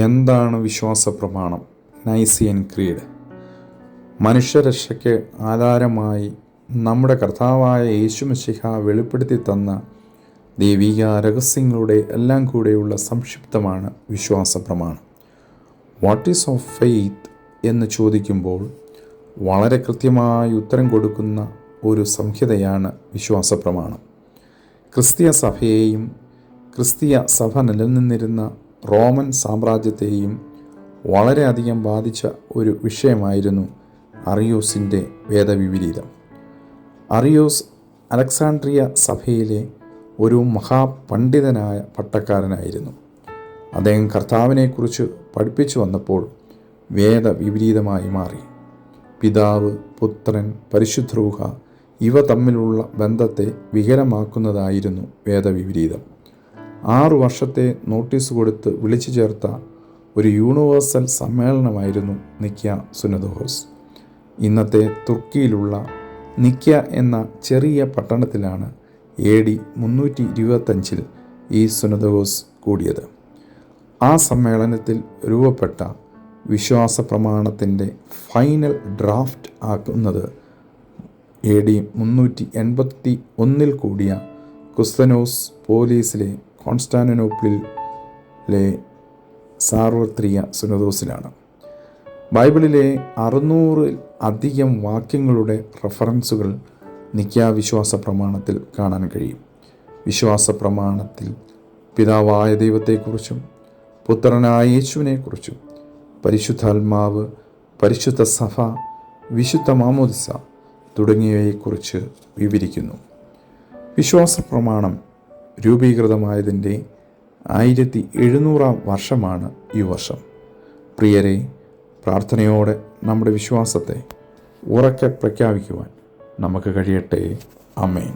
എന്താണ് വിശ്വാസ പ്രമാണം? Nicene creed. മനുഷ്യരക്ഷയ്ക്ക് ആധാരമായി നമ്മുടെ കർത്താവായ യേശുമിശിഹ വെളിപ്പെടുത്തി തന്ന ദൈവിക രഹസ്യങ്ങളുടെ എല്ലാം കൂടെയുള്ള സംക്ഷിപ്തമാണ് വിശ്വാസ പ്രമാണം. വാട്ട് ഈസ് ഓഫ് ഫെയ്ത്ത് എന്ന് ചോദിക്കുമ്പോൾ വളരെ കൃത്യമായി ഉത്തരം കൊടുക്കുന്ന ഒരു സംഹിതയാണ് വിശ്വാസ പ്രമാണം. ക്രിസ്തീയ സഭയെയും ക്രിസ്തീയ സഭ നിലനിന്നിരുന്ന റോമൻ സാമ്രാജ്യത്തെയും വളരെയധികം ബാധിച്ച ഒരു വിഷയമായിരുന്നു അറിയോസിൻ്റെ വേദവിപരീതം. അറിയോസ് അലക്സാണ്ട്രിയ സഭയിലെ ഒരു മഹാപണ്ഡിതനായ പട്ടക്കാരനായിരുന്നു. അദ്ദേഹം കർത്താവിനെക്കുറിച്ച് പഠിപ്പിച്ചു വന്നപ്പോൾ വേദവിപരീതമായി മാറി. പിതാവ്, പുത്രൻ, പരിശുദ്ധ ഇവ തമ്മിലുള്ള ബന്ധത്തെ വികലമാക്കുന്നതായിരുന്നു വേദവിപരീതം. 6 വർഷത്തെ നോട്ടീസ് കൊടുത്ത് വിളിച്ചു ചേർത്ത ഒരു യൂണിവേഴ്സൽ സമ്മേളനമായിരുന്നു നിക്യ സുനദോസ്. ഇന്നത്തെ തുർക്കിയിലുള്ള നിക്യ എന്ന ചെറിയ പട്ടണത്തിലാണ് AD 325 ഈ സുനദോസ് കൂടിയത്. ആ സമ്മേളനത്തിൽ രൂപപ്പെട്ട വിശ്വാസ പ്രമാണത്തിൻ്റെ ഫൈനൽ ഡ്രാഫ്റ്റ് ആക്കുന്നത് AD 381 കൂടിയ കുസ്തനോസ് പോലീസിലെ കോൺസ്റ്റാന്റിനോപ്പിളിലെ സാർവത്രിക സുനദോസിലാണ്. ബൈബിളിലെ 600 അധികം വാക്യങ്ങളുടെ റെഫറൻസുകൾ നിക്യ വിശ്വാസ പ്രമാണത്തിൽ കാണാൻ കഴിയും. വിശ്വാസ പ്രമാണത്തിൽ പിതാവായ ദൈവത്തെക്കുറിച്ചും പുത്രനായ യേശുവിനെക്കുറിച്ചും പരിശുദ്ധാത്മാവ്, പരിശുദ്ധ സഭ, വിശുദ്ധ മാമോദിസ തുടങ്ങിയവയെക്കുറിച്ച് വിവരിക്കുന്നു. വിശ്വാസ പ്രമാണം രൂപീകൃതമായതിൻ്റെ 1700-ാം വർഷമാണ് ഈ വർഷം. പ്രിയരെ, പ്രാർത്ഥനയോടെ നമ്മുടെ വിശ്വാസത്തെ ഉറക്കെ പ്രഖ്യാപിക്കുവാൻ നമുക്ക് കഴിയട്ടെ. ആമേൻ.